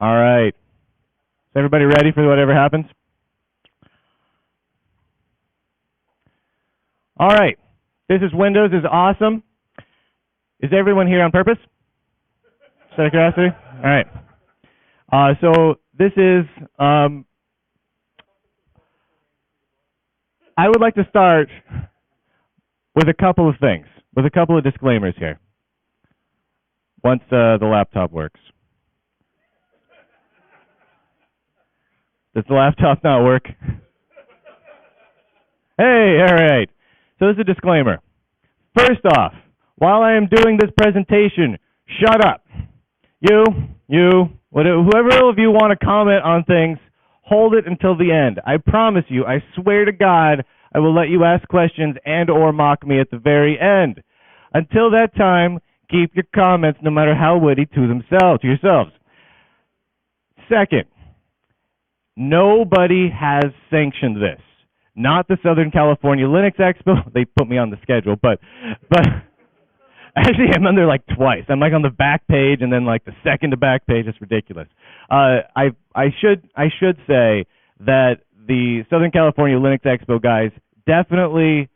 All right. Is everybody ready for whatever happens? All right. This is Windows is awesome. Is everyone here on purpose? Just out of curiosity? All right. So this is, I would like to start with a couple of things, with a couple of disclaimers here, once the laptop works. Does the laptop not work? Hey, all right. So this is a disclaimer. First off, while I am doing this presentation, shut up. Whoever of you want to comment on things, hold it until the end. I promise you, I swear to God, I will let you ask questions and or mock me at the very end. Until that time, keep your comments, no matter how witty, to yourselves. Second, nobody has sanctioned this. Not the Southern California Linux Expo. They put me on the schedule, but actually I'm on there like twice. I'm like on the back page and then like the second to back page. It's ridiculous. I should say that the Southern California Linux Expo guys definitely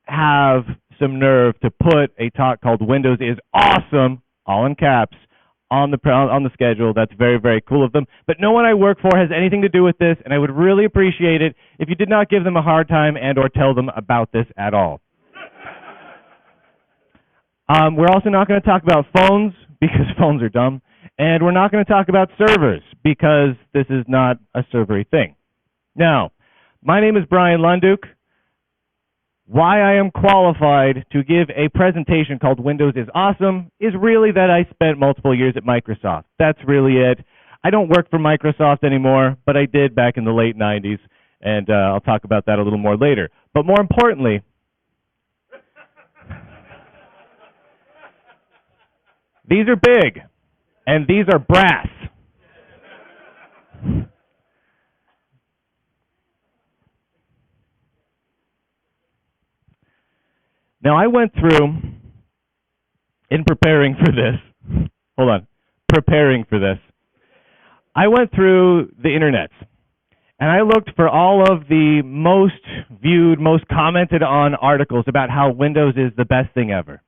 have some nerve to put a talk called Windows is Awesome, all in caps, on the schedule. That's very, very cool of them. But no one I work for has anything to do with this, and I would really appreciate it if you did not give them a hard time and or tell them about this at all. We're also not going to talk about phones, because phones are dumb, and we're not going to talk about servers, because this is not a servery thing. Now, my name is Bryan Lunduke. Why I am qualified to give a presentation called Windows is Awesome is really that I spent multiple years at Microsoft. That's really it. I don't work for Microsoft anymore, but I did back in the late 90s, and I'll talk about that a little more later. But more importantly, these are big, and these are brass. Now, I went through, in preparing for this, I went through the internets, and I looked for all of the most viewed, most commented on articles about how Windows is the best thing ever,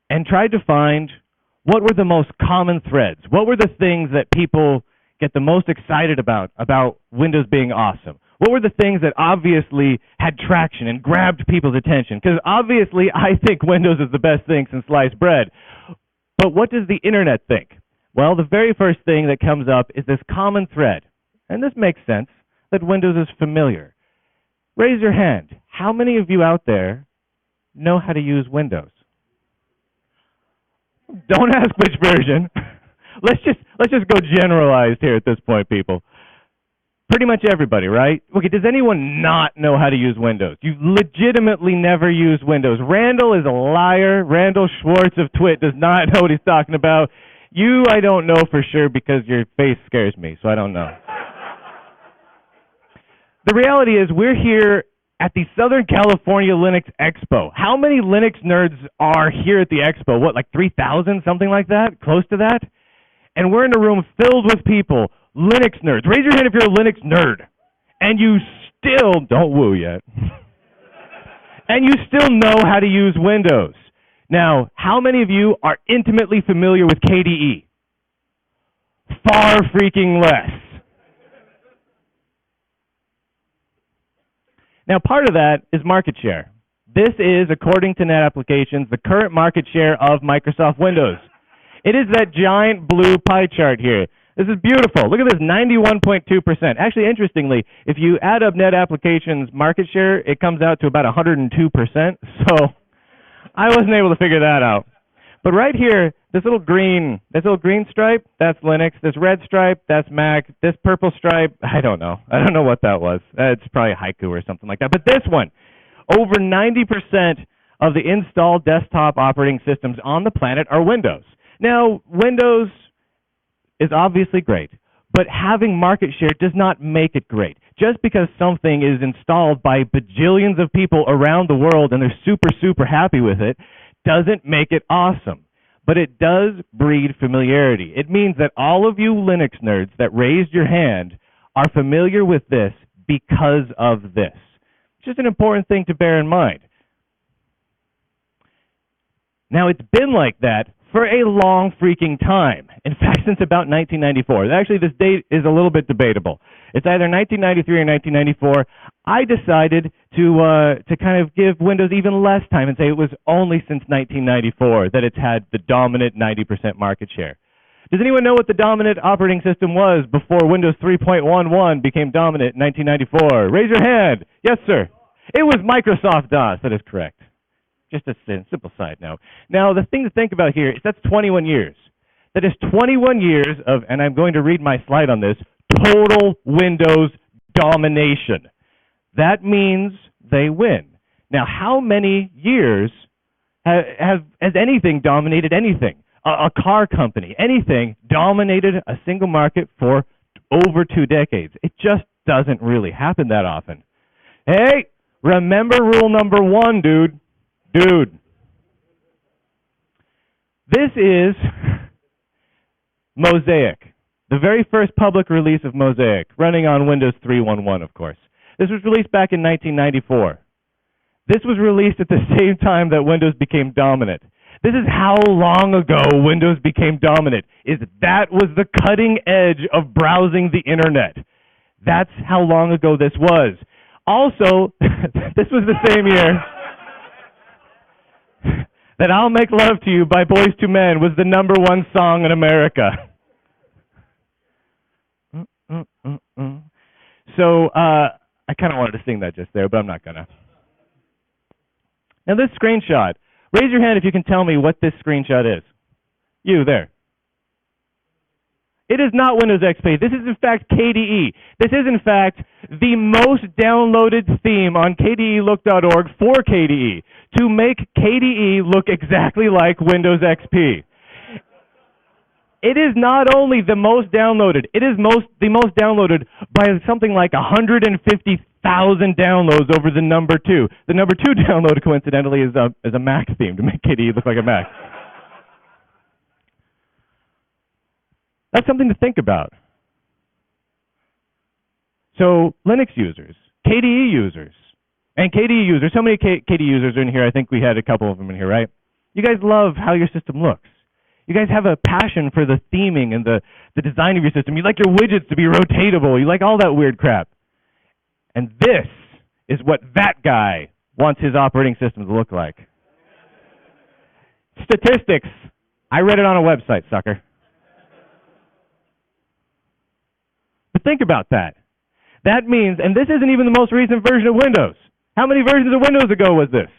and tried to find what were the most common threads, what were the things that people get the most excited about Windows being awesome. What were the things that obviously had traction and grabbed people's attention? Because obviously I think Windows is the best thing since sliced bread. But what does the internet think? Well, the very first thing that comes up is this common thread. And this makes sense, that Windows is familiar. Raise your hand. How many of you out there know how to use Windows? Don't ask which version. Let's just go generalized here at this point, people. Pretty much everybody, right? Okay, does anyone not know how to use Windows? You've legitimately never used Windows. Randall is a liar. Randall Schwartz of Twit does not know what he's talking about. You, I don't know for sure because your face scares me, so I don't know. The reality is we're here at the Southern California Linux Expo. How many Linux nerds are here at the Expo? What, like 3,000, something like that? Close to that? And we're in a room filled with people, Linux nerds. Raise your hand if you're a Linux nerd. And you still, don't woo yet. And you still know how to use Windows. Now, how many of you are intimately familiar with KDE? Far freaking less. Now, part of that is market share. This is, according to Net Applications, the current market share of Microsoft Windows. It is that giant blue pie chart here. This is beautiful. Look at this, 91.2%. Actually, interestingly, if you add up Net Applications market share, it comes out to about 102%. So I wasn't able to figure that out. But right here, this little green stripe, that's Linux. This red stripe, that's Mac. This purple stripe, I don't know what that was. It's probably Haiku or something like that. But this one, over 90% of the installed desktop operating systems on the planet are Windows. Now, Windows is obviously great, but having market share does not make it great. Just because something is installed by bajillions of people around the world and they're super, super happy with it, doesn't make it awesome. but it does breed familiarity. It means that all of you Linux nerds that raised your hand are familiar with this because of this. It's just an important thing to bear in mind. Now, it's been like that for a long freaking time. In fact, since about 1994. Actually, this date is a little bit debatable. It's either 1993 or 1994. I decided to kind of give Windows even less time and say it was only since 1994 that it's had the dominant 90% market share. Does anyone know what the dominant operating system was before Windows 3.11 became dominant in 1994? Raise your hand. Yes, sir. It was Microsoft DOS. That is correct. Just a simple side note. Now, the thing to think about here is that's 21 years. That is 21 years of, and I'm going to read my slide on this, total Windows domination. That means they win. Now, how many years has anything dominated anything? A car company, anything dominated a single market for over 2 decades. It just doesn't really happen that often. Hey, remember rule number 1, dude. This is Mosaic, the very first public release of Mosaic, running on Windows 3.11, of course. This was released back in 1994. This was released at the same time that Windows became dominant. This is how long ago Windows became dominant. That was the cutting edge of browsing the internet. That's how long ago this was. Also, this was the same year that I'll Make Love to You by Boyz II Men was the #1 song in America. So I kind of wanted to sing that just there, but I'm not going to. Now this screenshot, raise your hand if you can tell me what this screenshot is. You, there. It is not Windows XP. This is, in fact, KDE. This is, in fact, the most downloaded theme on KDElook.org for KDE to make KDE look exactly like Windows XP. It is not only the most downloaded, it is the most downloaded by something like 150,000 downloads over the #2. The #2 download, coincidentally, is a Mac theme to make KDE look like a Mac. That's something to think about. So Linux users, KDE users, and KDE users, how many KDE users are in here? I think we had a couple of them in here, right? You guys love how your system looks. You guys have a passion for the theming and the design of your system. You like your widgets to be rotatable. You like all that weird crap. And this is what that guy wants his operating system to look like. Statistics. I read it on a website, sucker. But think about that. That means, and this isn't even the most recent version of Windows. How many versions of Windows ago was this?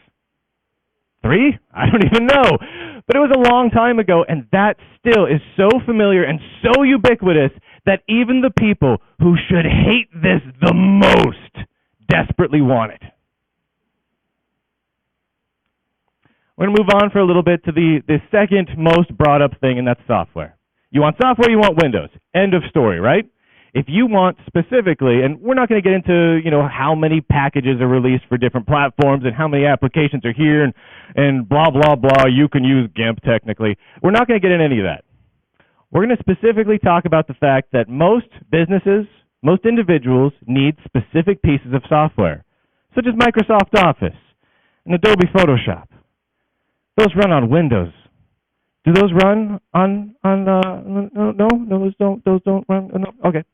3? I don't even know. But it was a long time ago, and that still is so familiar and so ubiquitous that even the people who should hate this the most desperately want it. We're going to move on for a little bit to the second most brought up thing, and that's software. You want software, you want Windows. End of story, right? If you want specifically, and we're not going to get into, how many packages are released for different platforms and how many applications are here and blah, blah, blah, you can use GIMP technically. We're not going to get into any of that. We're going to specifically talk about the fact that most businesses, most individuals need specific pieces of software, such as Microsoft Office and Adobe Photoshop. Those run on Windows. Do those run on no, those don't run, no, okay.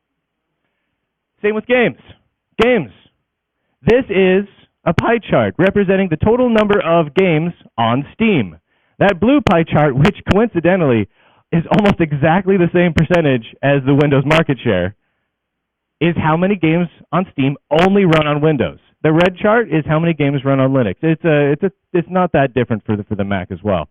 Same with games. Games. This is a pie chart representing the total number of games on Steam. That blue pie chart, which coincidentally is almost exactly the same percentage as the Windows market share, is how many games on Steam only run on Windows. The red chart is how many games run on Linux. It's not that different for the Mac as well.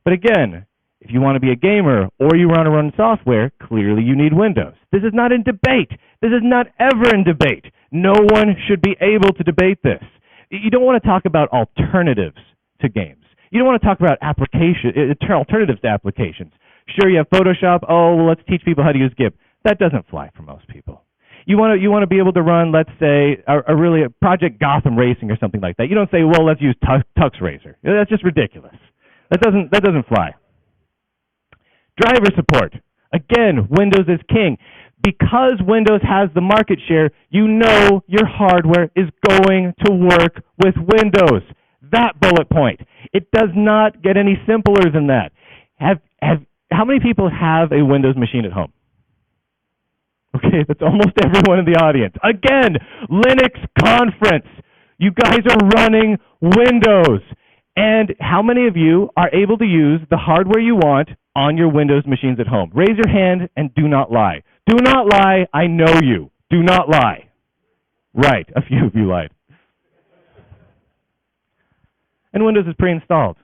But again, if you want to be a gamer or you want to run software, clearly you need Windows. This is not in debate. This is not ever in debate. No one should be able to debate this. You don't want to talk about alternatives to games. You don't want to talk about alternatives to applications. Sure, you have Photoshop. Oh, well, let's teach people how to use GIMP. That doesn't fly for most people. You want to be able to run, let's say, a Project Gotham Racing or something like that. You don't say, well, let's use Tux Racer. That's just ridiculous. That doesn't fly. Driver support. Again, Windows is king. Because Windows has the market share, you know your hardware is going to work with Windows. That bullet point. It does not get any simpler than that. How many people have a Windows machine at home? Okay, that's almost everyone in the audience. Again, Linux conference. You guys are running Windows. And how many of you are able to use the hardware you want on your Windows machines at home? Raise your hand and do not lie. Do not lie. I know you. Do not lie. Right, a few of you lied. And Windows is pre-installed.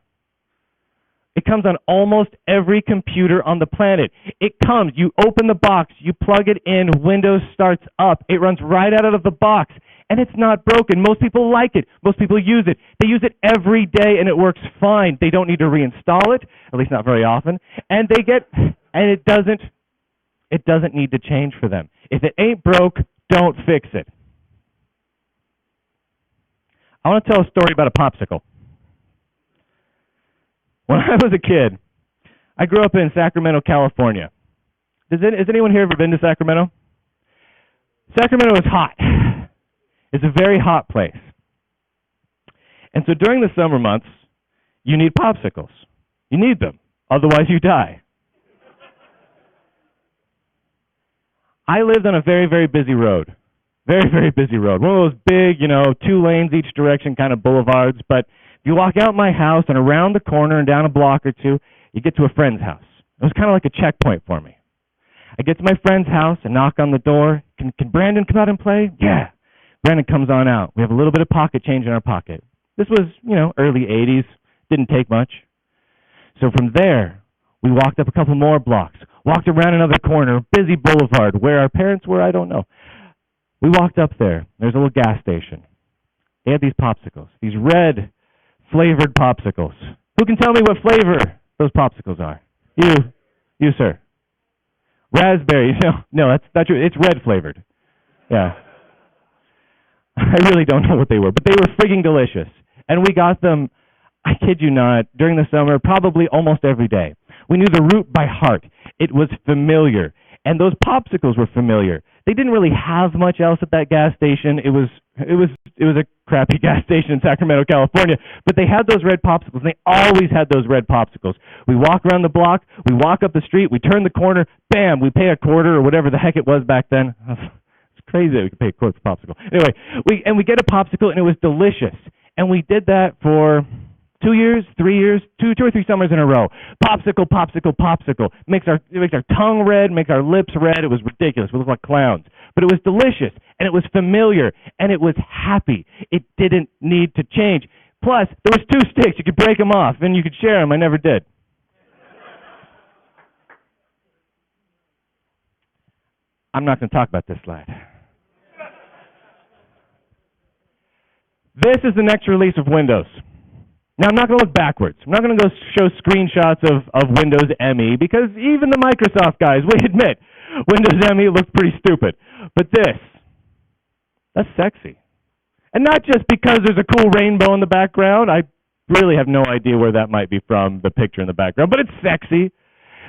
It comes on almost every computer on the planet. It comes, you open the box, you plug it in, Windows starts up. It runs right out of the box, and it's not broken. Most people like it. Most people use it. They use it every day, and it works fine. They don't need to reinstall it, at least not very often, and it doesn't need to change for them. If it ain't broke, don't fix it. I want to tell a story about a popsicle. When I was a kid, I grew up in Sacramento, California. Has anyone here ever been to Sacramento? Sacramento is hot. It's a very hot place. And so during the summer months, you need popsicles. You need them. Otherwise, you die. I lived on a very, very busy road. Very, very busy road. One of those big, 2 lanes each direction kind of boulevards, but you walk out my house and around the corner and down a block or two, you get to a friend's house. It was kind of like a checkpoint for me. I get to my friend's house and knock on the door. Can Brandon come out and play? Yeah. Brandon comes on out. We have a little bit of pocket change in our pocket. This was, early 80s. Didn't take much. So from there, we walked up a couple more blocks, walked around another corner, busy boulevard. Where our parents were, I don't know. We walked up there. There's a little gas station. They had these popsicles, these red flavored popsicles. Who can tell me what flavor those popsicles are? You, sir. Raspberry. No, that's true. It's red flavored. Yeah. I really don't know what they were, but they were frigging delicious. And we got them, I kid you not, during the summer, probably almost every day. We knew the route by heart. It was familiar. And those popsicles were familiar. They didn't really have much else at that gas station. It was a crappy gas station in Sacramento, California. But they had those red popsicles, and they always had those red popsicles. We walk around the block, we walk up the street, we turn the corner, bam, we pay a quarter or whatever the heck it was back then. It's crazy that we could pay a quarter for a popsicle. Anyway, we get a popsicle, and it was delicious. And we did that for 2 years, 3 years, two or three summers in a row. Popsicle, popsicle, popsicle. It makes our tongue red, makes our lips red. It was ridiculous. We looked like clowns. But it was delicious, and it was familiar, and it was happy. It didn't need to change. Plus, there was 2 sticks. You could break them off, and you could share them. I never did. I'm not going to talk about this slide. This is the next release of Windows. Now, I'm not going to look backwards. I'm not going to go show screenshots of Windows ME, because even the Microsoft guys, we admit, Windows ME looks pretty stupid. But that's sexy. And not just because there's a cool rainbow in the background. I really have no idea where that might be from, the picture in the background, but it's sexy.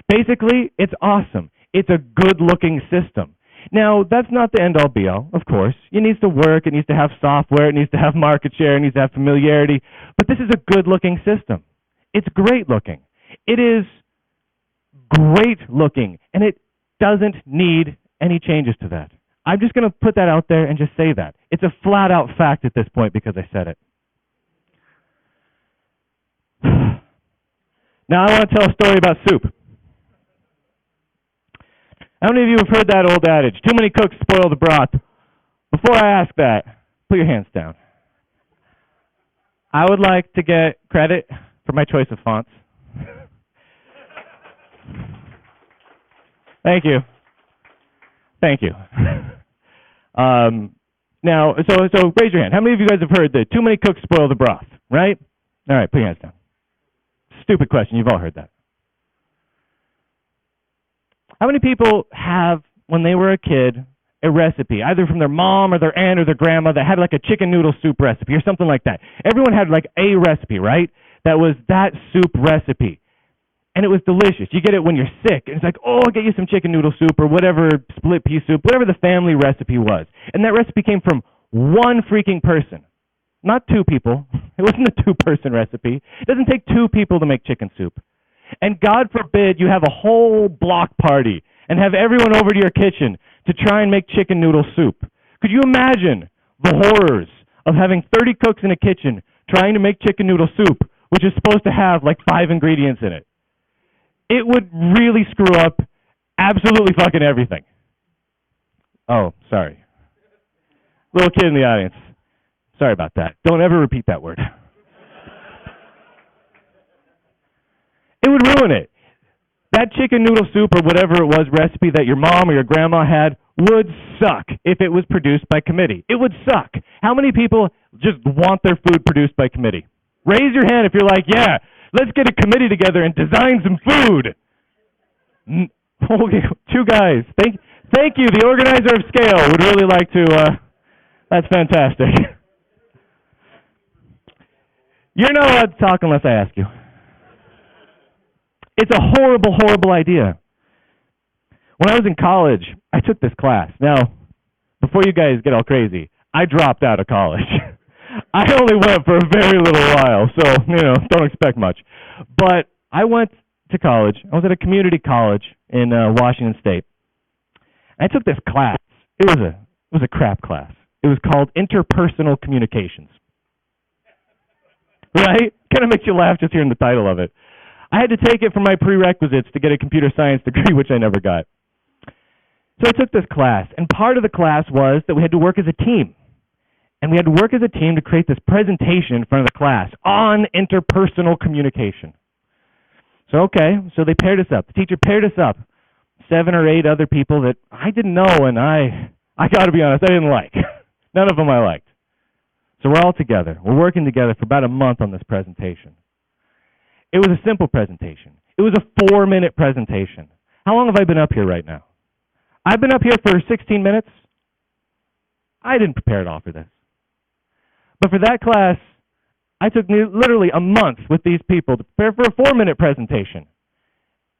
Basically, it's awesome. It's a good-looking system. Now, that's not the end-all, be-all, of course. It needs to work. It needs to have software. It needs to have market share. It needs to have familiarity. But this is a good-looking system. It's great-looking. It is great-looking, and it doesn't need any changes to that. I'm just going to put that out there and just say that. It's a flat-out fact at this point because I said it. Now, I want to tell a story about soup. How many of you have heard that old adage, too many cooks spoil the broth? Before I ask that, put your hands down. I would like to get credit for my choice of fonts. Thank you. Thank you. Now, so raise your hand. How many of you guys have heard that too many cooks spoil the broth, right? All right, put your hands down. Stupid question. You've all heard that. How many people have, when they were a kid, a recipe, either from their mom or their aunt or their grandma that had like a chicken noodle soup recipe or something like that? Everyone had like a recipe, right? That was that soup recipe. and it was delicious. You get it when you're sick, and it's like, oh, I'll get you some chicken noodle soup or whatever, split pea soup, whatever the family recipe was. And that recipe came from one freaking person, not two people. It wasn't a two-person recipe. It doesn't take two people to make chicken soup. And God forbid you have a whole block party and have everyone over to your kitchen to try and make chicken noodle soup. Could you imagine the horrors of having 30 cooks in a kitchen trying to make chicken noodle soup, which is supposed to have like 5 ingredients in it? It would really screw up absolutely fucking everything. Oh, sorry. Little kid in the audience. Sorry about that. Don't ever repeat that word. It would ruin it. That chicken noodle soup or whatever it was recipe that your mom or your grandma had would suck if it was produced by committee. It would suck. How many people just want their food produced by committee? Raise your hand if you're like, yeah, let's get a committee together and design some food. Okay, 2 guys. Thank you. The organizer of Scale would really like to, that's fantastic. You're not allowed to talk unless I ask you. It's a horrible, horrible idea. When I was in college, I took this class. Now, before you guys get all crazy, I dropped out of college. I only went for a very little while, so, don't expect much. But I went to college. I was at a community college in Washington State. I took this class. It was a crap class. It was called Interpersonal Communications. Right? Kind of makes you laugh just hearing the title of it. I had to take it for my prerequisites to get a computer science degree, which I never got. So I took this class, and part of the class was that we had to work as a team. And we had to work as a team to create this presentation in front of the class on interpersonal communication. So they paired us up. The teacher paired us up. 7 or 8 other people that I didn't know, and I got to be honest, I didn't like. None of them I liked. So we're all together. We're working together for about a month on this presentation. It was a simple presentation. It was a 4-minute presentation. How long have I been up here right now? I've been up here for 16 minutes. I didn't prepare at all for this. But for that class, I took literally a month with these people to prepare for a 4-minute presentation.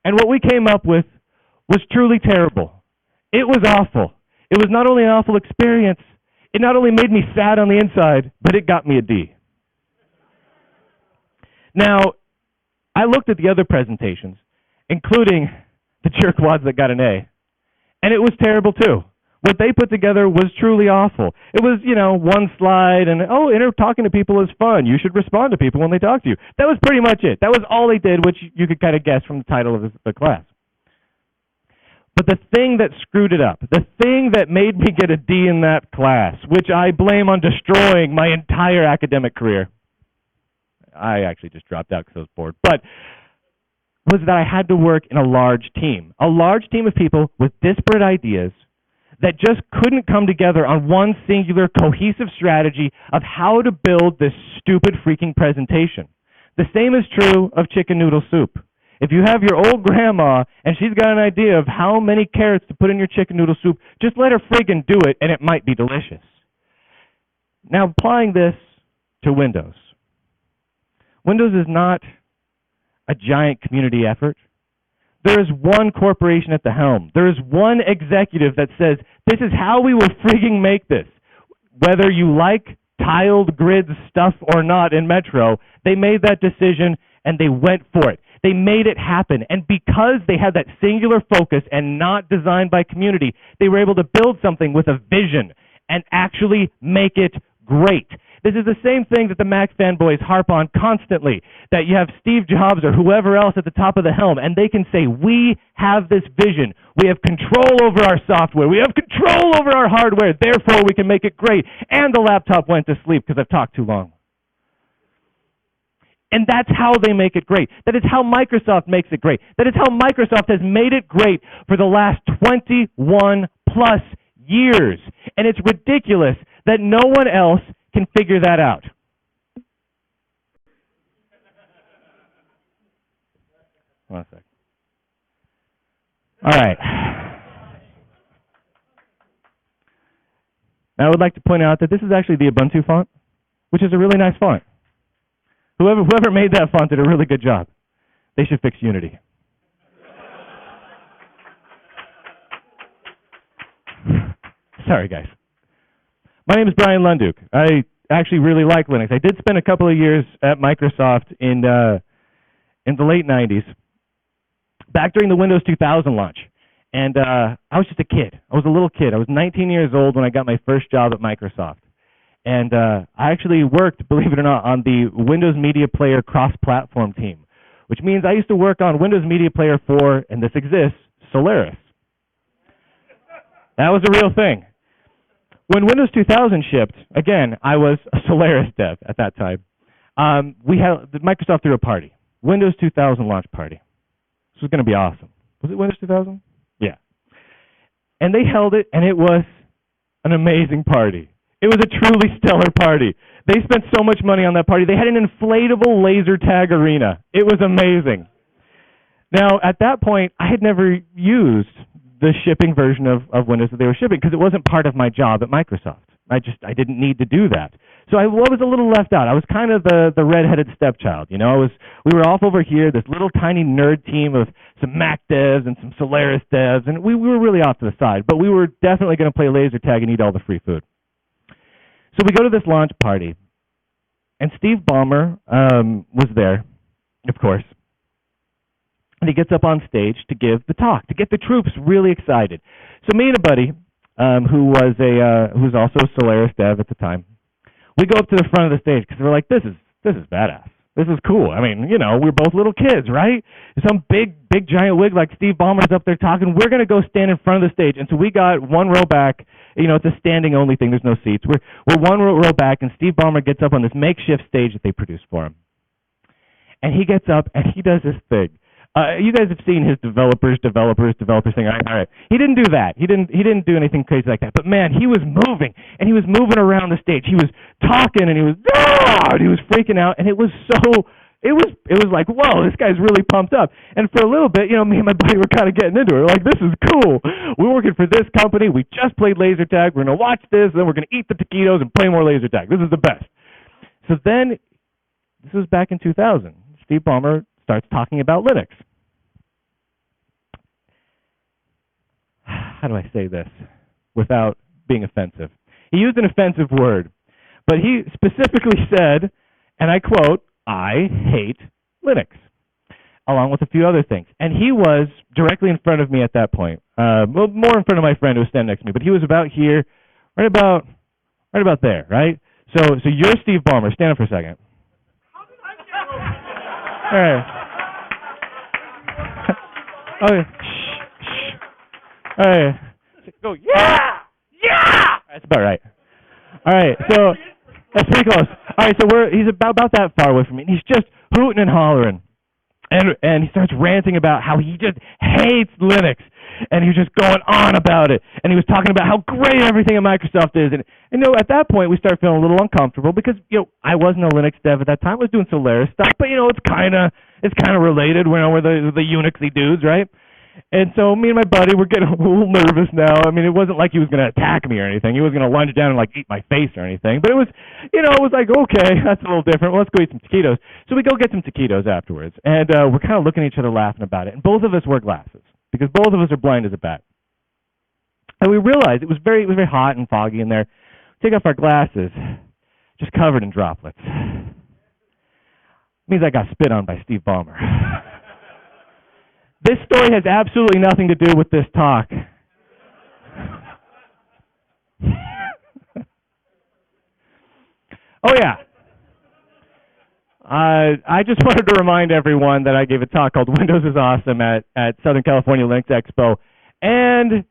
And what we came up with was truly terrible. It was awful. It was not only an awful experience, it not only made me sad on the inside, but it got me a D. Now, I looked at the other presentations, including the jerkwads that got an A, and it was terrible too. What they put together was truly awful. It was, one slide and, talking to people is fun. You should respond to people when they talk to you. That was pretty much it. That was all they did, which you could kind of guess from the title of the class. But the thing that screwed it up, the thing that made me get a D in that class, which I blame on destroying my entire academic career, I actually just dropped out because I was bored, but was that I had to work in a large team of people with disparate ideas that just couldn't come together on one singular cohesive strategy of how to build this stupid freaking presentation. The same is true of chicken noodle soup. If you have your old grandma and she's got an idea of how many carrots to put in your chicken noodle soup, just let her friggin' do it and it might be delicious. Now, applying this to Windows. Windows is not a giant community effort. There is one corporation at the helm. There is one executive that says, this is how we will frigging make this. Whether you like tiled grid stuff or not in Metro, they made that decision and they went for it. They made it happen. And because they had that singular focus and not designed by community, they were able to build something with a vision and actually make it great. This is the same thing that the Mac fanboys harp on constantly, that you have Steve Jobs or whoever else at the top of the helm, and they can say, we have this vision. We have control over our software. We have control over our hardware. Therefore, we can make it great. And the laptop went to sleep because I've talked too long. And that's how they make it great. That is how Microsoft makes it great. That is how Microsoft has made it great for the last 21 plus years. And it's ridiculous that no one else can figure that out. One sec. All right. Now I would like to point out that this is actually the Ubuntu font, which is a really nice font. Whoever made that font did a really good job. They should fix Unity. Sorry, guys. My name is Bryan Lunduke. I actually really like Linux. I did spend a couple of years at Microsoft in the late 90s, back during the Windows 2000 launch. And I was just a kid. I was a little kid. I was 19 years old when I got my first job at Microsoft. And I actually worked, believe it or not, on the Windows Media Player cross-platform team, which means I used to work on Windows Media Player for, and this exists, Solaris. That was a real thing. When Windows 2000 shipped, again, I was a Solaris dev at that time. Microsoft threw a party, Windows 2000 launch party. This was going to be awesome. Was it Windows 2000? Yeah. And they held it, and it was an amazing party. It was a truly stellar party. They spent so much money on that party. They had an inflatable laser tag arena. It was amazing. Now, at that point, I had never used the shipping version of Windows that they were shipping because it wasn't part of my job at Microsoft. I didn't need to do that. So I was a little left out. I was kind of the redheaded stepchild, you know. We were off over here, this little tiny nerd team of some Mac devs and some Solaris devs, and we were really off to the side. But we were definitely going to play laser tag and eat all the free food. So we go to this launch party, and Steve Ballmer was there, of course. And he gets up on stage to give the talk, to get the troops really excited. So me and a buddy, who was also a Solaris dev at the time, we go up to the front of the stage because we're like, this is badass. This is cool. I mean, you know, we're both little kids, right? Some big giant wig like Steve Ballmer's up there talking. We're going to go stand in front of the stage. And so we got one row back. You know, it's a standing only thing. There's no seats. We're one row back, and Steve Ballmer gets up on this makeshift stage that they produced for him. And he gets up, and he does this thing. You guys have seen his developers thing. All right. He didn't do that. He didn't do anything crazy like that. But man, he was moving, and he was moving around the stage. He was talking, and he was freaking out, and it was like, whoa, this guy's really pumped up. And for a little bit, you know, me and my buddy were kind of getting into it. We're like, this is cool. We're working for this company. We just played laser tag. We're gonna watch this, and then we're gonna eat the taquitos and play more laser tag. This is the best. So then, this was back in 2000. Steve Ballmer starts talking about Linux. How do I say this without being offensive? He used an offensive word, but he specifically said, and I quote, "I hate Linux," along with a few other things. And he was directly in front of me at that point. Well, more in front of my friend who was standing next to me, but he was about here, right about there, right? So you're Steve Ballmer. Stand up for a second. All right. Okay. All right. Go, yeah! That's about right. All right, so that's pretty close. All right, so he's about that far away from me, and he's just hooting and hollering. And he starts ranting about how he just hates Linux. And he was just going on about it. And he was talking about how great everything at Microsoft is. And you know, at that point, we started feeling a little uncomfortable because, you know, I wasn't a Linux dev at that time. I was doing Solaris stuff, but, you know, it's kind of related. We're the Unixy dudes, right? And so me and my buddy were getting a little nervous now. I mean, it wasn't like he was going to attack me or anything. He was going to lunge down and, like, eat my face or anything. But it was, you know, it was like, okay, that's a little different. Well, let's go eat some taquitos. So we go get some taquitos afterwards. And we're kind of looking at each other laughing about it. And both of us wear glasses because both of us are blind as a bat. And we realized it was very hot and foggy in there. Take off our glasses, just covered in droplets. Means I got spit on by Steve Ballmer. This story has absolutely nothing to do with this talk. Oh, yeah. I just wanted to remind everyone that I gave a talk called Windows is Awesome at Southern California Linux Expo, and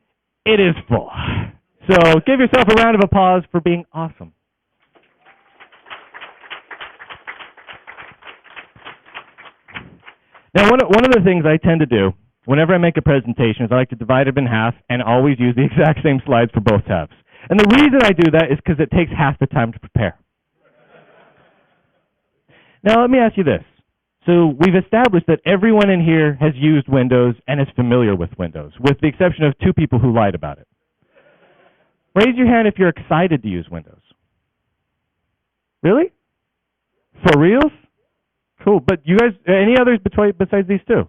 it is full. So give yourself a round of applause for being awesome. Now, one of the things I tend to do whenever I make a presentation is I like to divide it in half and always use the exact same slides for both halves. And the reason I do that is because it takes half the time to prepare. Now, let me ask you this. So we've established that everyone in here has used Windows and is familiar with Windows, with the exception of two people who lied about it. Raise your hand if you're excited to use Windows. Really? For reals? Cool. But you guys, any others besides these two?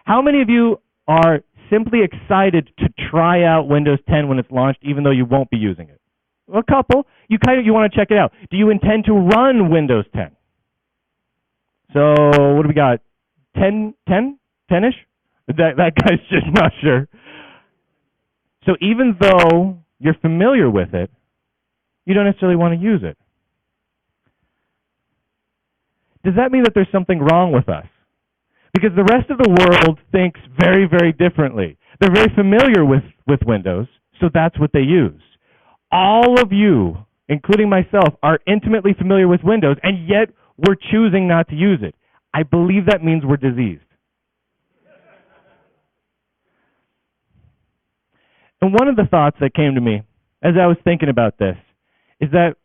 How many of you are simply excited to try out Windows 10 when it's launched, even though you won't be using it? A couple. You want to check it out. Do you intend to run Windows 10? So what do we got? 10-ish? That guy's just not sure. So even though you're familiar with it, you don't necessarily want to use it. Does that mean that there's something wrong with us? Because the rest of the world thinks very, very differently. They're very familiar with Windows, so that's what they use. All of you, including myself, are intimately familiar with Windows, and yet we're choosing not to use it. I believe that means we're diseased. And one of the thoughts that came to me as I was thinking about this is that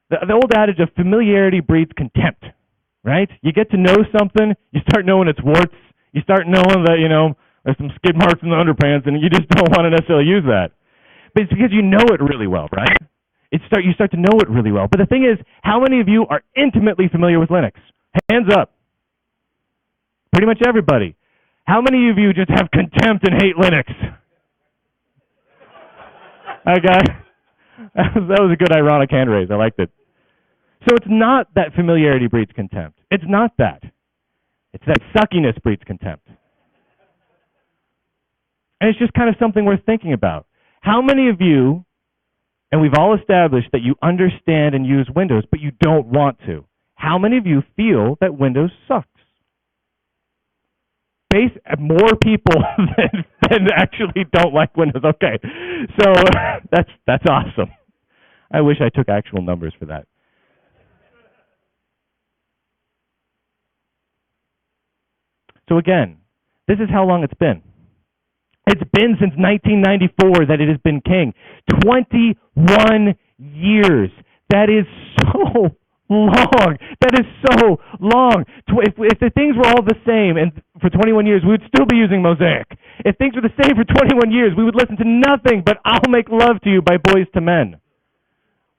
the old adage of familiarity breeds contempt, right? You get to know something, you start knowing its warts, you start knowing that, there's some skid marks in the underpants, and you just don't want to necessarily use that. But it's because you know it really well, right? You start to know it really well. But the thing is, how many of you are intimately familiar with Linux? Hands up. Pretty much everybody. How many of you just have contempt and hate Linux? Okay. That was a good ironic hand raise. I liked it. So it's not that familiarity breeds contempt. It's not that. It's that suckiness breeds contempt. And it's just kind of something worth thinking about. How many of you, and we've all established that you understand and use Windows, but you don't want to. How many of you feel that Windows sucks? More people than actually don't like Windows. Okay, so that's awesome. I wish I took actual numbers for that. So again, this is how long it's been. It's been since 1994 that it has been king. 21 years. That is so long. That is so long. If the things were all the same and for 21 years, we would still be using Mosaic. If things were the same for 21 years, we would listen to nothing but I'll Make Love to You by Boys to Men,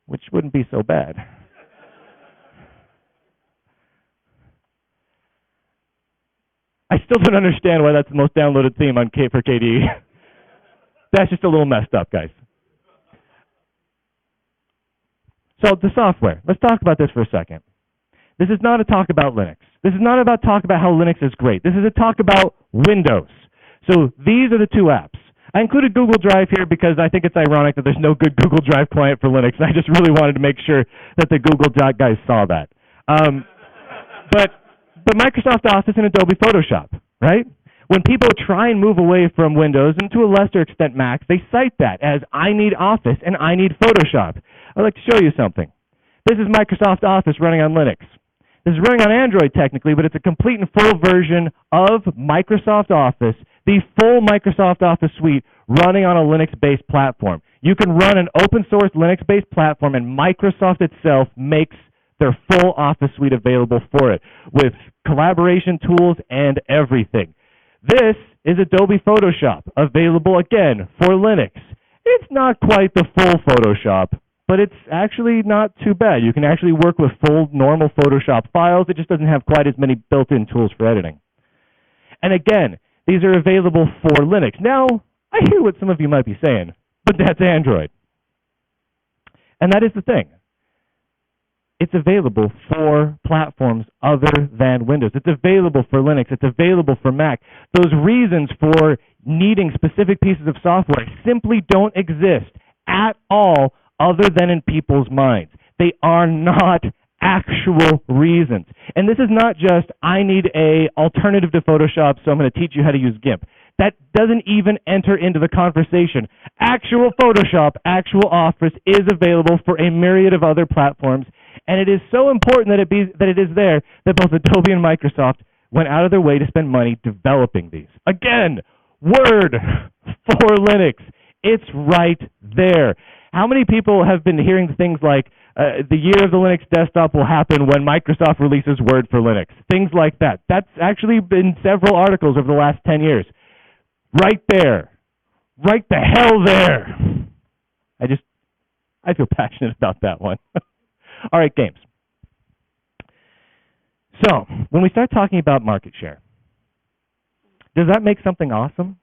which wouldn't be so bad. I still don't understand why that's the most downloaded theme on for KDE. That's just a little messed up, guys. So the software. Let's talk about this for a second. This is not a talk about Linux. This is not about talk about how Linux is great. This is a talk about Windows. So these are the two apps. I included Google Drive here because I think it's ironic that there's no good Google Drive client for Linux. I just really wanted to make sure that the Google Doc guys saw that. But Microsoft Office and Adobe Photoshop, right? When people try and move away from Windows, and to a lesser extent Mac, they cite that as I need Office and I need Photoshop. I'd like to show you something. This is Microsoft Office running on Linux. This is running on Android technically, but it's a complete and full version of Microsoft Office, the full Microsoft Office suite running on a Linux-based platform. You can run an open source Linux-based platform, and Microsoft itself makes their full Office suite available for it with collaboration tools and everything. This is Adobe Photoshop, available again for Linux. It's not quite the full Photoshop, but it's actually not too bad. You can actually work with full normal Photoshop files. It just doesn't have quite as many built-in tools for editing. And again, these are available for Linux. Now, I hear what some of you might be saying, but that's Android. And that is the thing. It's available for platforms other than Windows. It's available for Linux. It's available for Mac. Those reasons for needing specific pieces of software simply don't exist at all other than in people's minds. They are not actual reasons. And this is not just, I need an alternative to Photoshop, so I'm going to teach you how to use GIMP. That doesn't even enter into the conversation. Actual Photoshop, actual Office is available for a myriad of other platforms. And it is so important that it is there that both Adobe and Microsoft went out of their way to spend money developing these. Again, Word for Linux. It's right there. How many people have been hearing things like the year of the Linux desktop will happen when Microsoft releases Word for Linux? Things like that. That's actually been several articles over the last 10 years. Right there. Right the hell there. I feel passionate about that one. All right, games. So, when we start talking about market share, does that make something awesome?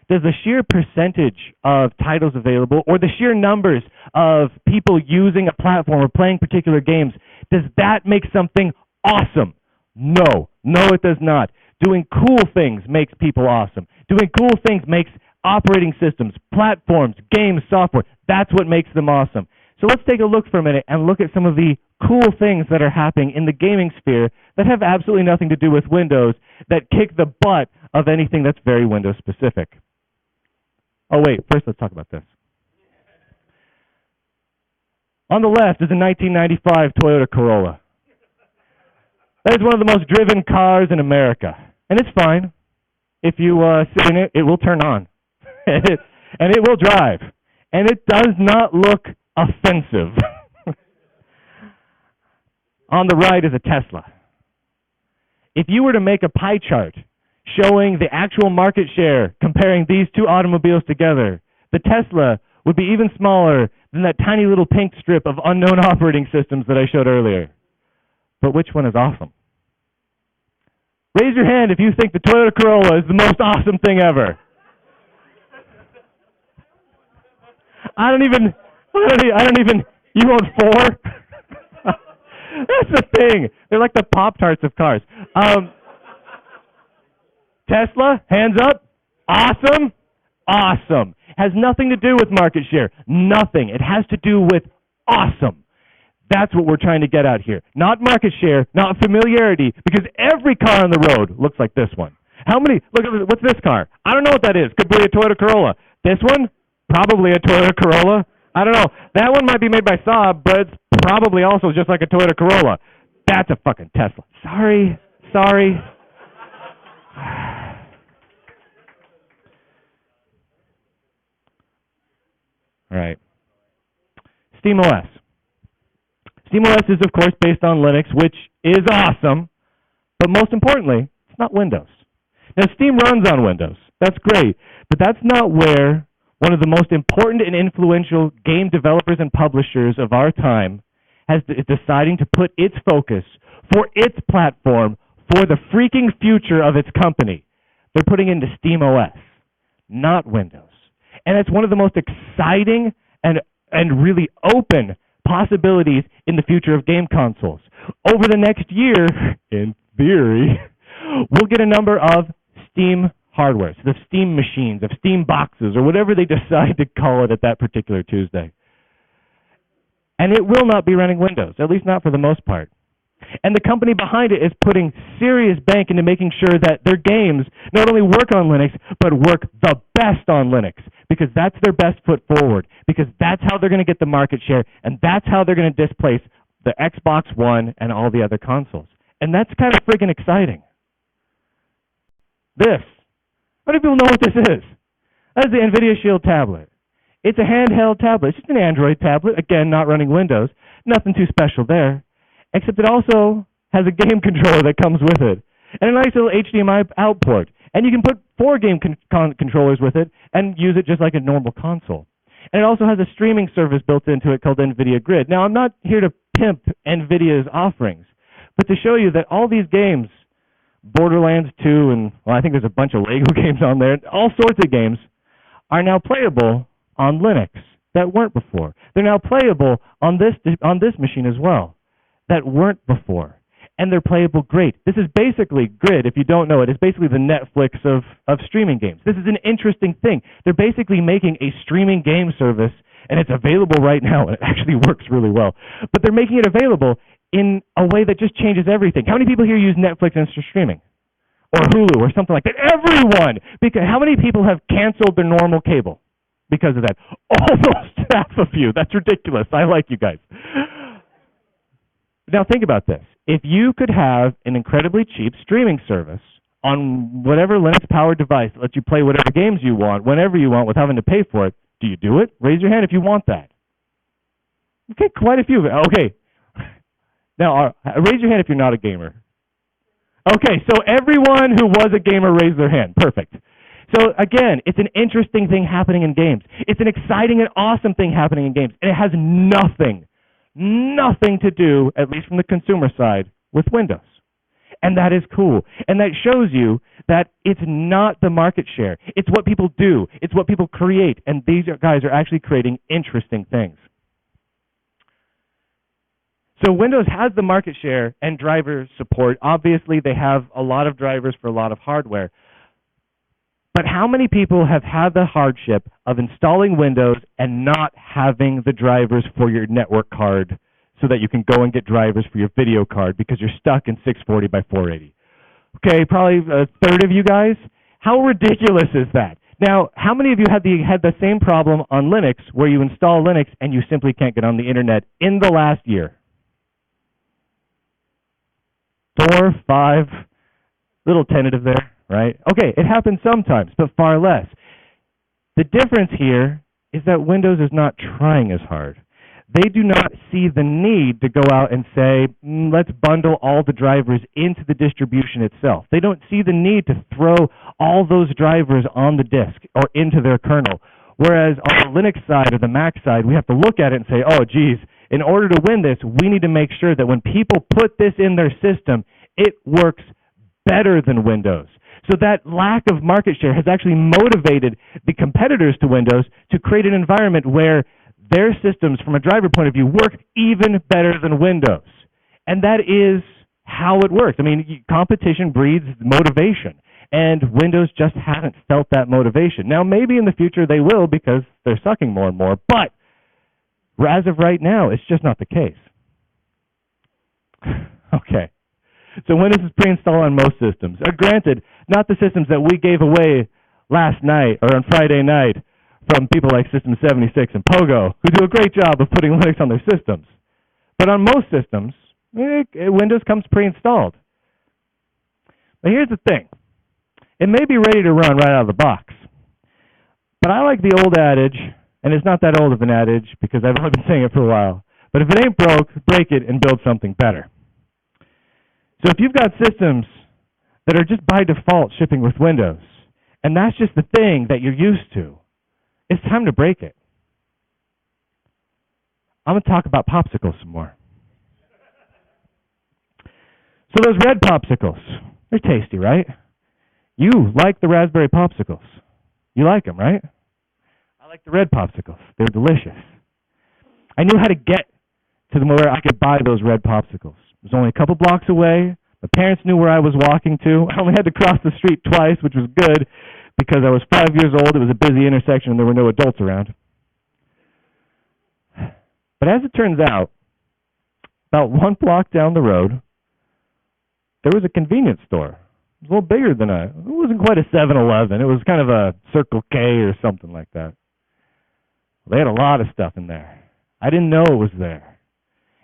does the sheer percentage of titles available or the sheer numbers of people using a platform or playing particular games, does that make something awesome? No. No, it does not. Doing cool things makes people awesome. Doing cool things makes operating systems, platforms, games, software. That's what makes them awesome. So let's take a look for a minute and look at some of the cool things that are happening in the gaming sphere that have absolutely nothing to do with Windows, that kick the butt of anything that's very Windows specific. Oh wait, first let's talk about this. On the left is a 1995 Toyota Corolla. That is one of the most driven cars in America. And it's fine. If you sit in it, it will turn on. and it will drive. And it does not look offensive. On the right is a Tesla. If you were to make a pie chart showing the actual market share comparing these two automobiles together, the Tesla would be even smaller than that tiny little pink strip of unknown operating systems that I showed earlier. But which one is awesome? Raise your hand if you think the Toyota Corolla is the most awesome thing ever. I don't even, you want 4? That's the thing. They're like the Pop-Tarts of cars. Tesla, hands up. Awesome. Awesome. Has nothing to do with market share. Nothing. It has to do with awesome. That's what we're trying to get out here. Not market share, not familiarity, because every car on the road looks like this one. How many, look at, what's this car? I don't know what that is. Could be a Toyota Corolla. This one? Probably a Toyota Corolla. I don't know. That one might be made by Saab, but it's probably also just like a Toyota Corolla. That's a fucking Tesla. Sorry. All right. SteamOS. SteamOS is, of course, based on Linux, which is awesome, but most importantly, it's not Windows. Now, Steam runs on Windows. That's great, but that's not where one of the most important and influential game developers and publishers of our time is deciding to put its focus for its platform for the freaking future of its company. They're putting into SteamOS, not Windows. And it's one of the most exciting and really open possibilities in the future of game consoles. Over the next year, in theory, we'll get a number of Steam hardware, so the Steam machines, of Steam boxes, or whatever they decide to call it at that particular Tuesday. And it will not be running Windows, at least not for the most part. And the company behind it is putting serious bank into making sure that their games not only work on Linux, but work the best on Linux, because that's their best foot forward, because that's how they're going to get the market share, and that's how they're going to displace the Xbox One and all the other consoles. And that's kind of friggin' exciting. This. How many people know what this is? That's the NVIDIA Shield tablet. It's a handheld tablet. It's just an Android tablet. Again, not running Windows. Nothing too special there. Except it also has a game controller that comes with it, and a nice little HDMI out port. And you can put 4 game controllers with it and use it just like a normal console. And it also has a streaming service built into it called NVIDIA Grid. Now, I'm not here to pimp NVIDIA's offerings, but to show you that all these games, Borderlands 2, and well, I think there's a bunch of Lego games on there, all sorts of games, are now playable on Linux that weren't before. They're now playable on this machine as well, that weren't before. And they're playable great. This is basically, Grid, if you don't know it, is basically the Netflix of streaming games. This is an interesting thing. They're basically making a streaming game service, and it's available right now, and it actually works really well. But they're making it available in a way that just changes everything. How many people here use Netflix and streaming? Or Hulu or something like that? Everyone! Because how many people have canceled their normal cable because of that? Almost half of you. That's ridiculous. I like you guys. Now think about this. If you could have an incredibly cheap streaming service on whatever Linux-powered device that lets you play whatever games you want, whenever you want, without having to pay for it, do you do it? Raise your hand if you want that. Okay, quite a few. Okay. Now, raise your hand if you're not a gamer. Okay, so everyone who was a gamer raised their hand. Perfect. So again, it's an interesting thing happening in games. It's an exciting and awesome thing happening in games. And it has nothing to do, at least from the consumer side, with Windows. And that is cool. And that shows you that it's not the market share. It's what people do. It's what people create. And these guys are actually creating interesting things. So Windows has the market share and driver support. Obviously, they have a lot of drivers for a lot of hardware. But how many people have had the hardship of installing Windows and not having the drivers for your network card so that you can go and get drivers for your video card because you're stuck in 640 by 480? Okay, probably a third of you guys. How ridiculous is that? Now, how many of you had the same problem on Linux where you install Linux and you simply can't get on the internet in the last year? 4, 5, little tentative there, right? Okay, it happens sometimes, but far less. The difference here is that Windows is not trying as hard. They do not see the need to go out and say, let's bundle all the drivers into the distribution itself. They don't see the need to throw all those drivers on the disk or into their kernel. Whereas on the Linux side or the Mac side, we have to look at it and say, oh, geez, in order to win this, we need to make sure that when people put this in their system, it works better than Windows. So that lack of market share has actually motivated the competitors to Windows to create an environment where their systems, from a driver point of view, work even better than Windows. And that is how it works. I mean, competition breeds motivation. And Windows just hasn't felt that motivation. Now, maybe in the future they will because they're sucking more and more. But as of right now, it's just not the case. Okay. So Windows is pre-installed on most systems. Granted, not the systems that we gave away last night or on Friday night from people like System 76 and Pogo, who do a great job of putting Linux on their systems. But on most systems, Windows comes pre-installed. But here's the thing. It may be ready to run right out of the box. But I like the old adage, and it's not that old of an adage because I've only been saying it for a while, but if it ain't broke, break it and build something better. So if you've got systems that are just by default shipping with Windows, and that's just the thing that you're used to, it's time to break it. I'm going to talk about popsicles some more. So those red popsicles, they're tasty, right? You like the raspberry popsicles. You like them, right? I like the red popsicles. They're delicious. I knew how to get to where I could buy those red popsicles. It was only a couple blocks away. My parents knew where I was walking to. I only had to cross the street twice, which was good because I was 5 years old. It was a busy intersection and there were no adults around. But as it turns out, about 1 block down the road, there was a convenience store. It was a little bigger than it wasn't quite a 7-Eleven. It was kind of a Circle K or something like that. They had a lot of stuff in there. I didn't know it was there.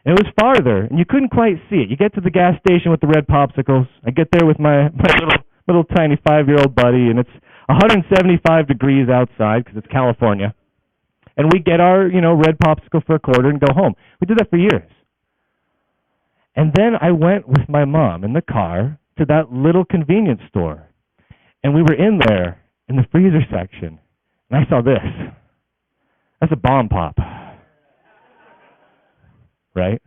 And it was farther, and you couldn't quite see it. You get to the gas station with the red popsicles. I get there with my little tiny 5-year-old buddy, and it's 175 degrees outside because it's California. And we get our, red popsicle for a quarter and go home. We did that for years. And then I went with my mom in the car to that little convenience store. And we were in there in the freezer section, and I saw this. That's a bomb pop. Right?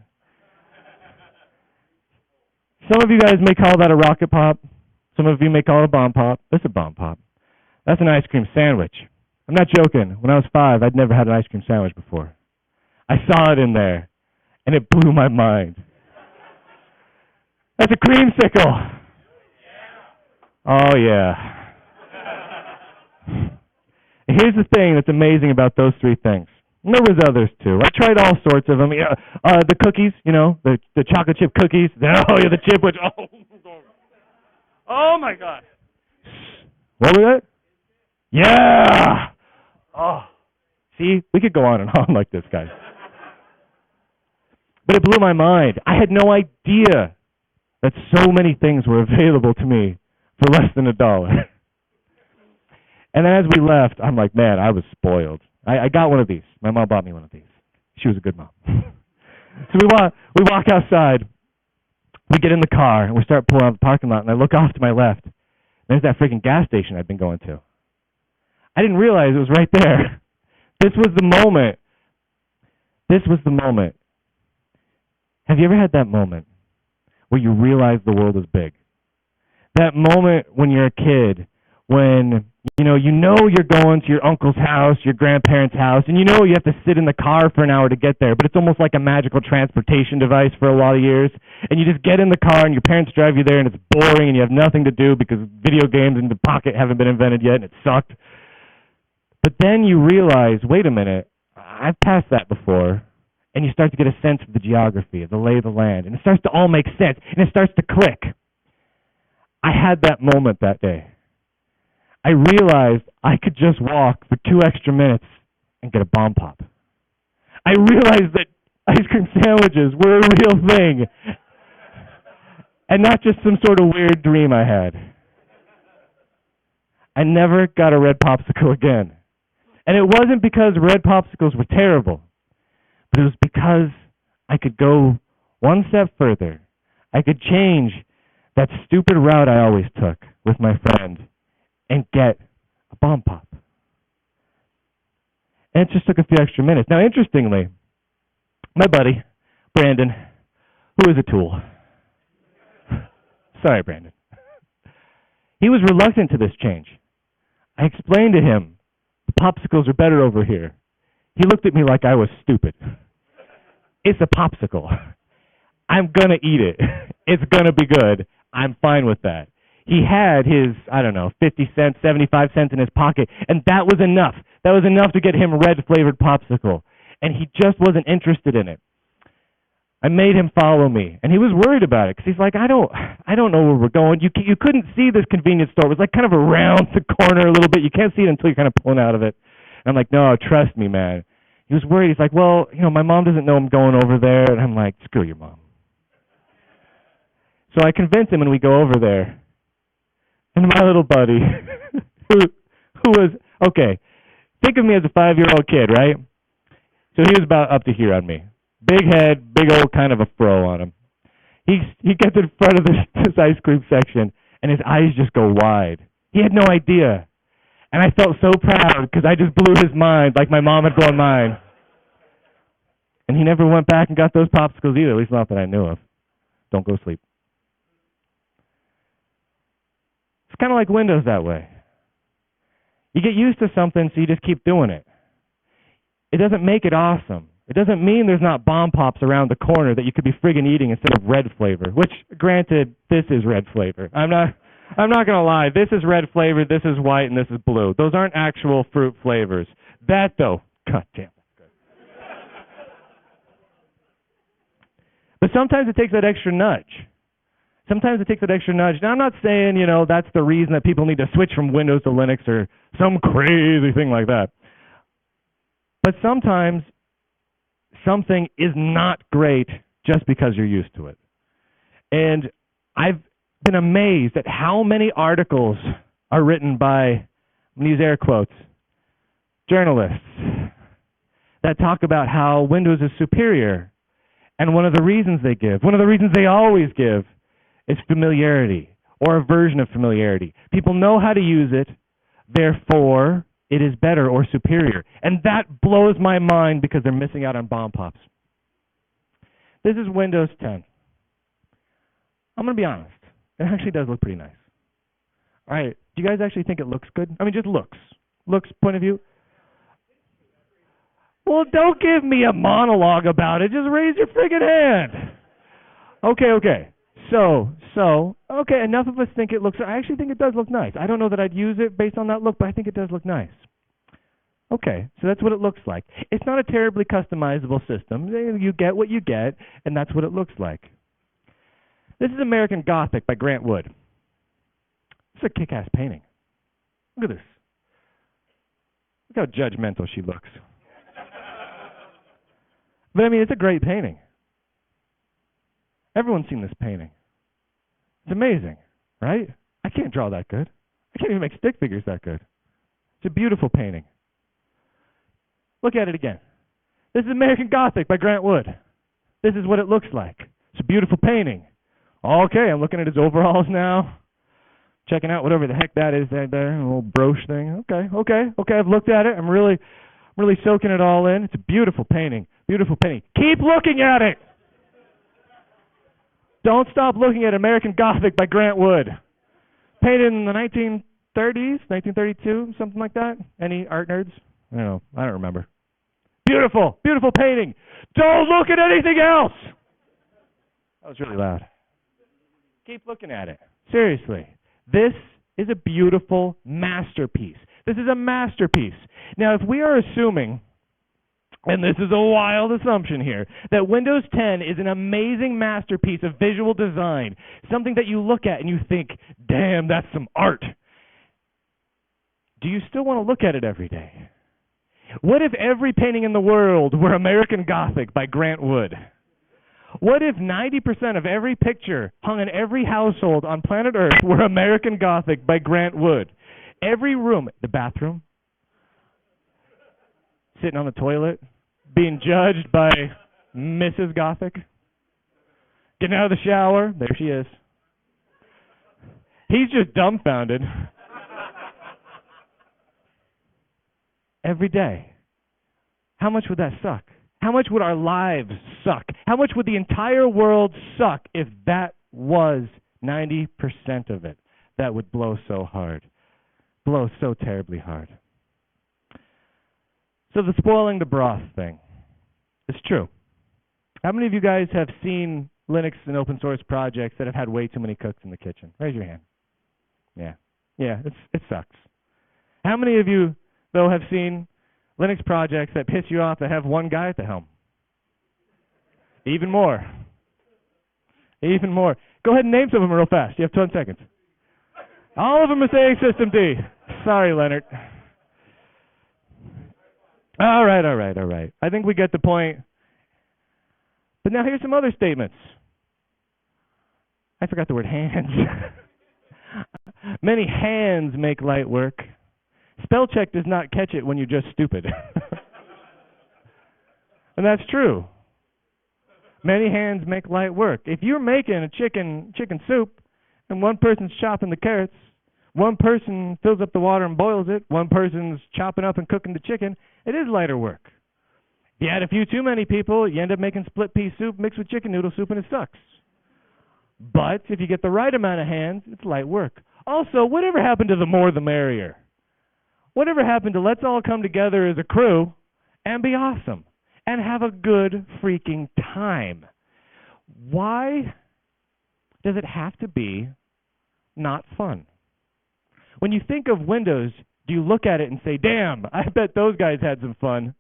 Some of you guys may call that a rocket pop. Some of you may call it a bomb pop. That's a bomb pop. That's an ice cream sandwich. I'm not joking. When I was 5, I'd never had an ice cream sandwich before. I saw it in there, and it blew my mind. That's a creamsicle. Oh, yeah. Here's the thing that's amazing about those 3 things. And there was others, too. I tried all sorts of them. The cookies, the chocolate chip cookies. Oh, yeah, the chip which. Oh, my God. What was it? Yeah. Oh. See, we could go on and on like this, guys. But it blew my mind. I had no idea that so many things were available to me for less than $1. And then as we left, I'm like, man, I was spoiled. I got one of these. My mom bought me one of these. She was a good mom. So we walk outside. We get in the car, and we start pulling out of the parking lot, and I look off to my left. There's that freaking gas station I've been going to. I didn't realize it was right there. This was the moment. This was the moment. Have you ever had that moment where you realize the world is big? That moment when you're a kid, when you know you're going to your uncle's house, your grandparents' house, and you know you have to sit in the car for an hour to get there, but it's almost like a magical transportation device for a lot of years. And you just get in the car and your parents drive you there and it's boring and you have nothing to do because video games in the pocket haven't been invented yet and it sucked. But then you realize, wait a minute, I've passed that before. And you start to get a sense of the geography, of the lay of the land, and it starts to all make sense, and it starts to click. I had that moment that day. I realized I could just walk for 2 extra minutes and get a bomb pop. I realized that ice cream sandwiches were a real thing, and not just some sort of weird dream I had. I never got a red popsicle again. And it wasn't because red popsicles were terrible. But it was because I could go one step further. I could change that stupid route I always took with my friend and get a bomb pop. And it just took a few extra minutes. Now, interestingly, my buddy, Brandon, who is a tool. Sorry, Brandon. He was reluctant to this change. I explained to him, the popsicles are better over here. He looked at me like I was stupid. It's a popsicle. I'm going to eat it. It's going to be good. I'm fine with that. He had his, 50 cents, 75 cents in his pocket, and that was enough. That was enough to get him a red-flavored popsicle, and he just wasn't interested in it. I made him follow me, and he was worried about it because he's like, I don't know where we're going. You couldn't see this convenience store. It was like kind of around the corner a little bit. You can't see it until you're kind of pulling out of it. I'm like, no, trust me, man. He was worried. He's like, well, my mom doesn't know I'm going over there. And I'm like, screw your mom. So I convinced him and we go over there. And my little buddy, who was, okay, think of me as a 5-year-old kid, right? So he was about up to here on me. Big head, big old kind of a fro on him. He gets in front of this ice cream section and his eyes just go wide. He had no idea. And I felt so proud because I just blew his mind like my mom had blown mine. And he never went back and got those popsicles either, at least not that I knew of. Don't go sleep. It's kind of like Windows that way. You get used to something, so you just keep doing it. It doesn't make it awesome. It doesn't mean there's not bomb pops around the corner that you could be friggin' eating instead of red flavor, which, granted, this is red flavor. I'm not going to lie. This is red flavor, this is white, and this is blue. Those aren't actual fruit flavors. That, though, God damn it. But sometimes it takes that extra nudge. Now, I'm not saying, that's the reason that people need to switch from Windows to Linux or some crazy thing like that. But sometimes something is not great just because you're used to it. And I've been amazed at how many articles are written by, I'm going to use air quotes, journalists that talk about how Windows is superior. And one of the reasons they always give, is familiarity, or a version of familiarity. People know how to use it, therefore it is better or superior. And that blows my mind because they're missing out on bomb pops. This is Windows 10. I'm going to be honest. It actually does look pretty nice. All right. Do you guys actually think it looks good? I mean, just looks. Looks point of view. Well, don't give me a monologue about it. Just raise your friggin' hand. Okay. So, okay, enough of us think it looks, I actually think it does look nice. I don't know that I'd use it based on that look, but I think it does look nice. Okay, so that's what it looks like. It's not a terribly customizable system. You get what you get, and that's what it looks like. This is American Gothic by Grant Wood. It's a kick-ass painting. Look at this. Look how judgmental she looks. But I mean, it's a great painting. Everyone's seen this painting. It's amazing, right? I can't draw that good. I can't even make stick figures that good. It's a beautiful painting. Look at it again. This is American Gothic by Grant Wood. This is what it looks like. It's a beautiful painting. Okay, I'm looking at his overalls now. Checking out whatever the heck that is there, a little brooch thing. Okay, I've looked at it. I'm really soaking it all in. It's a beautiful painting. Beautiful painting. Keep looking at it. Don't stop looking at American Gothic by Grant Wood. Painted in the 1930s, 1932, something like that. Any art nerds? I don't remember. Beautiful, beautiful painting. Don't look at anything else. That was really loud. Keep looking at it. Seriously. This is a beautiful masterpiece. This is a masterpiece. Now, if we are assuming, and this is a wild assumption here, that Windows 10 is an amazing masterpiece of visual design, something that you look at and you think, damn, that's some art. Do you still want to look at it every day? What if every painting in the world were American Gothic by Grant Wood? What if 90% of every picture hung in every household on planet Earth were American Gothic by Grant Wood? Every room, the bathroom, sitting on the toilet, being judged by Mrs. Gothic, getting out of the shower, there she is. He's just dumbfounded. Every day. How much would that suck? How much would our lives suck? How much would the entire world suck if that was 90% of it? That would blow so hard. Blow so terribly hard. So the spoiling the broth thing. It's true. How many of you guys have seen Linux and open source projects that have had way too many cooks in the kitchen? Raise your hand. Yeah. Yeah, it sucks. How many of you, though, have seen Linux projects that piss you off that have one guy at the helm? Even more. Even more. Go ahead and name some of them real fast. You have 10 seconds. All of them are saying System D. Sorry, Leonard. All right. I think we get the point. But now here's some other statements. I forgot the word hands. Many hands make light work. Spell check does not catch it when you're just stupid. And that's true. Many hands make light work. If you're making a chicken soup and one person's chopping the carrots, one person fills up the water and boils it, one person's chopping up and cooking the chicken, it is lighter work. If you add a few too many people, you end up making split pea soup mixed with chicken noodle soup and it sucks. But if you get the right amount of hands, it's light work. Also, whatever happened to the more the merrier? Whatever happened to let's all come together as a crew and be awesome and have a good freaking time? Why does it have to be not fun? When you think of Windows, do you look at it and say, damn, I bet those guys had some fun?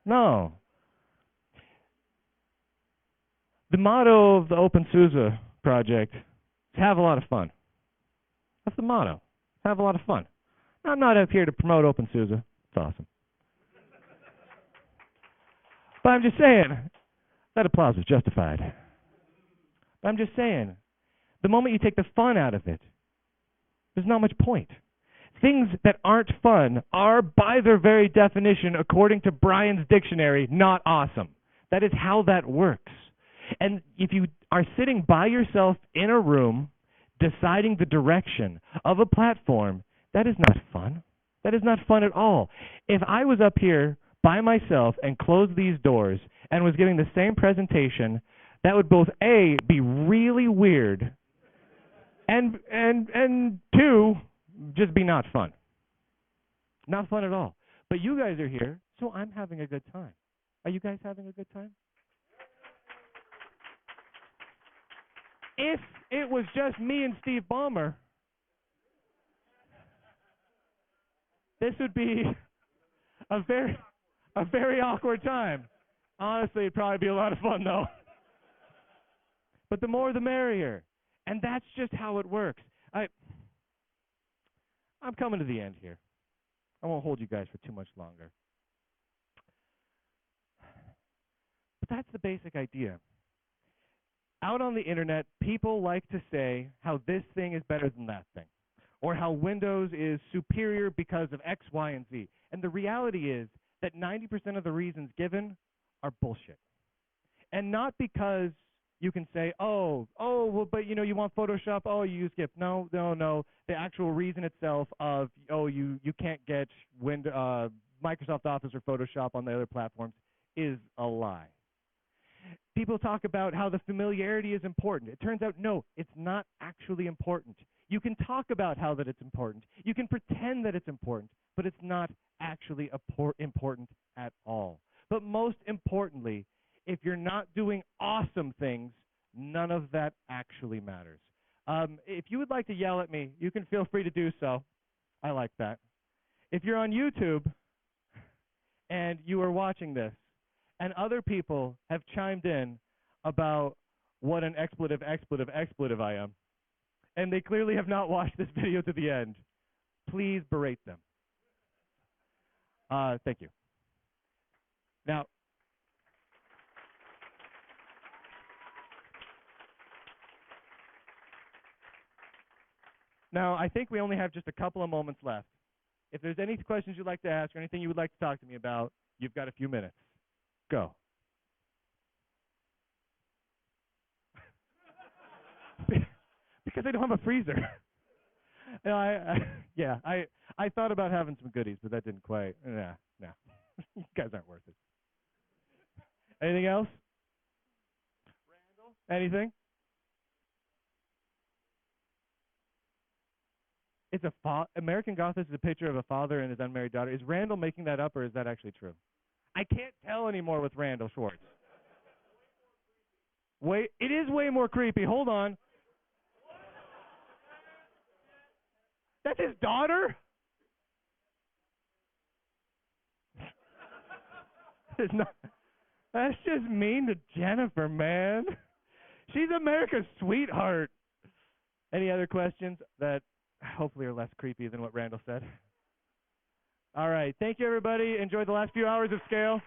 No. The motto of the OpenSUSE project is have a lot of fun. That's the motto. Have a lot of fun. I'm not up here to promote OpenSUSE. It's awesome. But I'm just saying, that applause was justified. But I'm just saying, the moment you take the fun out of it, there's not much point. Things that aren't fun are, by their very definition, according to Bryan's dictionary, not awesome. That is how that works. And if you are sitting by yourself in a room deciding the direction of a platform, that is not fun. That is not fun at all. If I was up here by myself and closed these doors and was giving the same presentation, that would both A, be really weird, and two, just be not fun. Not fun at all. But you guys are here, so I'm having a good time. Are you guys having a good time? If it was just me and Steve Ballmer, this would be a very awkward time. Honestly, it'd probably be a lot of fun, though. But the more the merrier. And that's just how it works. I'm coming to the end here. I won't hold you guys for too much longer. But that's the basic idea. Out on the internet, people like to say how this thing is better than that thing, or how Windows is superior because of X, Y, and Z. And the reality is that 90% of the reasons given are bullshit. And not because you can say, well, but you want Photoshop, you use GIF. No. The actual reason itself of, you can't get Microsoft Office or Photoshop on the other platforms is a lie. People talk about how the familiarity is important. It turns out, no, it's not actually important. You can talk about how that it's important. You can pretend that it's important, but it's not actually important at all. But most importantly, if you're not doing awesome things, none of that actually matters. If you would like to yell at me, you can feel free to do so. I like that. If you're on YouTube and you are watching this, and other people have chimed in about what an expletive I am, and they clearly have not watched this video to the end, please berate them. Thank you. Now, I think we only have just a couple of moments left. If there's any questions you'd like to ask or anything you would like to talk to me about, you've got a few minutes. Go. Because I don't have a freezer. I thought about having some goodies, but that didn't quite. No. You guys aren't worth it. Anything else? Randall? Anything? It's American Gothist is a picture of a father and his unmarried daughter. Is Randall making that up, or is that actually true? I can't tell anymore with Randall Schwartz. It is way more creepy. Hold on. That's his daughter? That's just mean to Jennifer, man. She's America's sweetheart. Any other questions that hopefully are less creepy than what Randall said? All right. Thank you, everybody. Enjoy the last few hours of Scale.